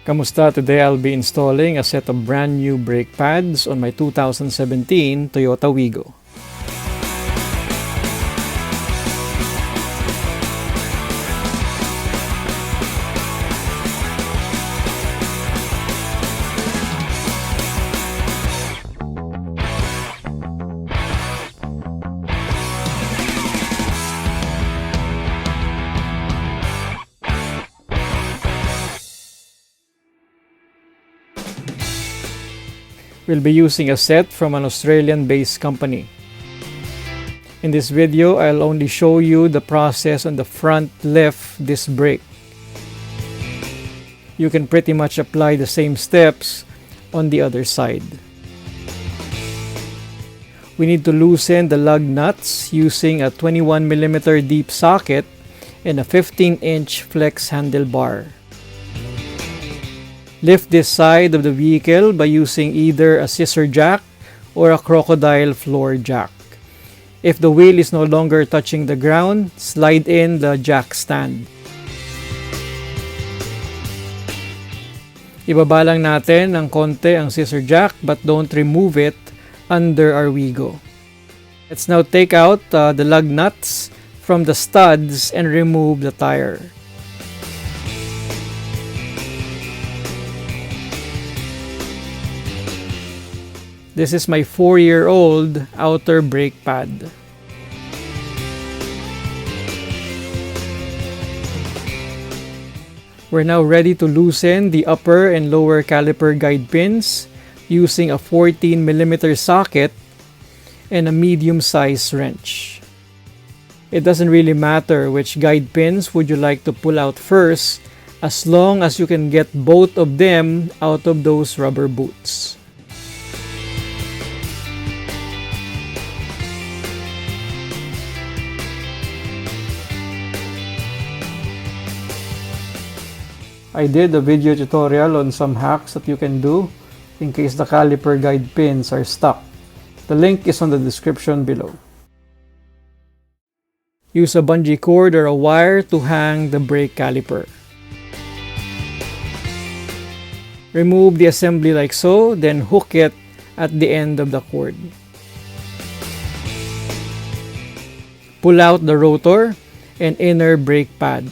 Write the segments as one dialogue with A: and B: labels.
A: Kamusta? Today I'll be installing a set of brand new brake pads on my 2017 Toyota Wigo. We'll be using a set from an Australian-based company. In this video, I'll only show you the process on the front left disc brake. You can pretty much apply the same steps on the other side. We need to loosen the lug nuts using a 21mm deep socket and a 15-inch flex handlebar. Lift this side of the vehicle by using either a scissor jack or a crocodile floor jack. If the wheel is no longer touching the ground, slide in the jack stand. Ibaba lang natin ng konti ang scissor jack but don't remove it under our Wigo. Let's now take out the lug nuts from the studs and remove the tire. This is my 4-year-old outer brake pad. We're now ready to loosen the upper and lower caliper guide pins using a 14mm socket and a medium-sized wrench. It doesn't really matter which guide pins would you like to pull out first, as long as you can get both of them out of those rubber boots. I did a video tutorial on some hacks that you can do in case the caliper guide pins are stuck. The link is on the description below. Use a bungee cord or a wire to hang the brake caliper. Remove the assembly like so, then hook it at the end of the cord. Pull out the rotor and inner brake pad.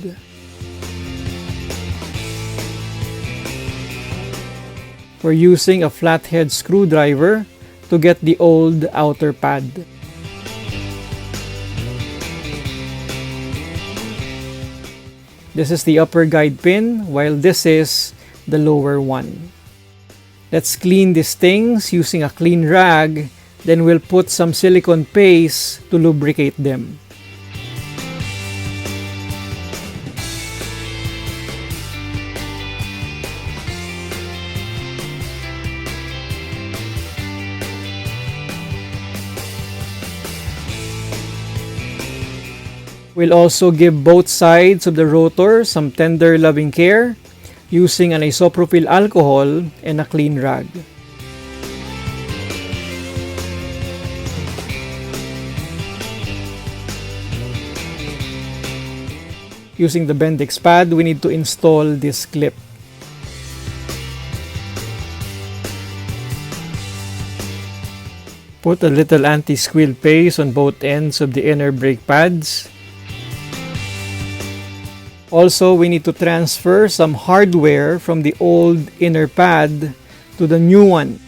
A: We're using a flathead screwdriver to get the old outer pad. This is the upper guide pin, while this is the lower one. Let's clean these things using a clean rag, then we'll put some silicone paste to lubricate them. We'll also give both sides of the rotor some tender loving care using an isopropyl alcohol and a clean rag. Using the Bendix pad, we need to install this clip. Put a little anti-squeal paste on both ends of the inner brake pads. Also, we need to transfer some hardware from the old inner pad to the new one.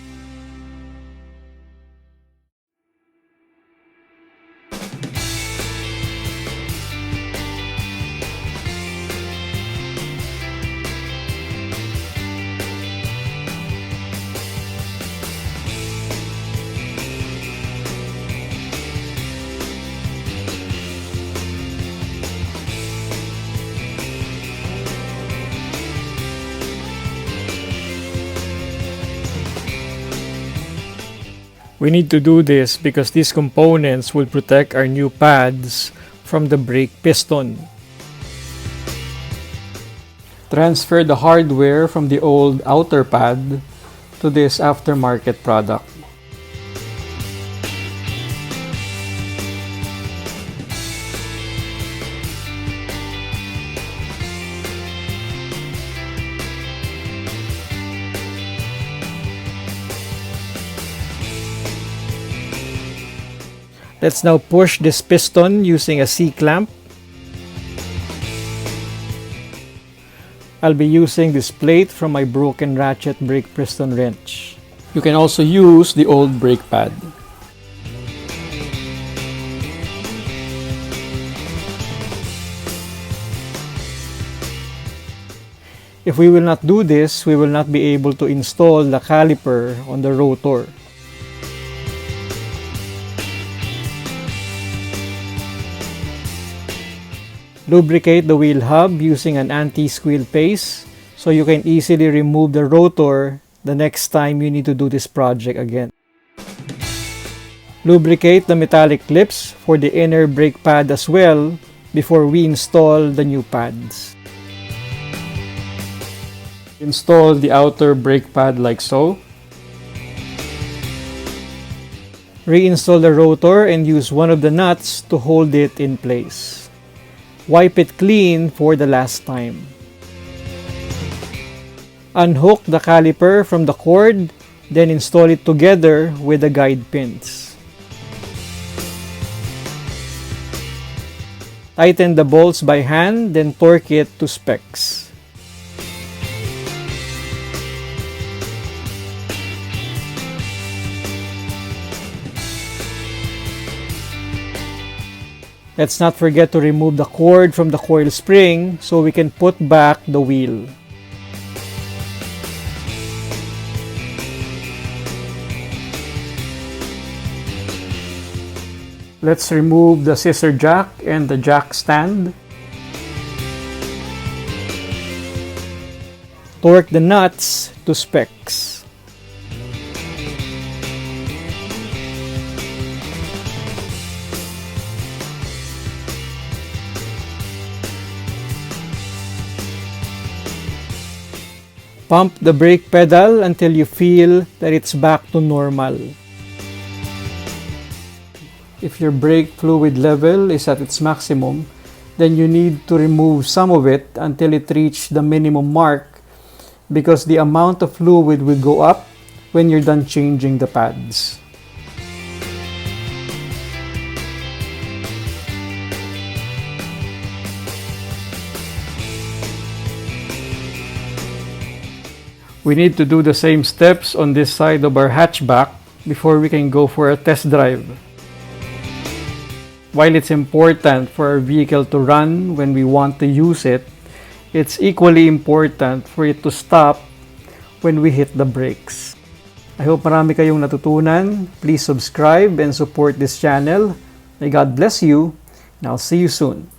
A: We need to do this because these components will protect our new pads from the brake piston. Transfer the hardware from the old outer pad to this aftermarket product. Let's now push this piston using a C-clamp. I'll be using this plate from my broken ratchet brake piston wrench. You can also use the old brake pad. If we will not do this, we will not be able to install the caliper on the rotor. Lubricate the wheel hub using an anti-squeal paste so you can easily remove the rotor the next time you need to do this project again. Lubricate the metallic clips for the inner brake pad as well before we install the new pads. Install the outer brake pad like so. Reinstall the rotor and use one of the nuts to hold it in place. Wipe it clean for the last time. Unhook the caliper from the cord, then install it together with the guide pins. Tighten the bolts by hand, then torque it to specs. Let's not forget to remove the cord from the coil spring so we can put back the wheel. Let's remove the scissor jack and the jack stand. Torque the nuts to specs. Pump the brake pedal until you feel that it's back to normal. If your brake fluid level is at its maximum, then you need to remove some of it until it reaches the minimum mark because the amount of fluid will go up when you're done changing the pads. We need to do the same steps on this side of our hatchback before we can go for a test drive. While it's important for our vehicle to run when we want to use it, it's equally important for it to stop when we hit the brakes. I hope marami kayong natutunan. Please subscribe and support this channel. May God bless you, and I'll see you soon.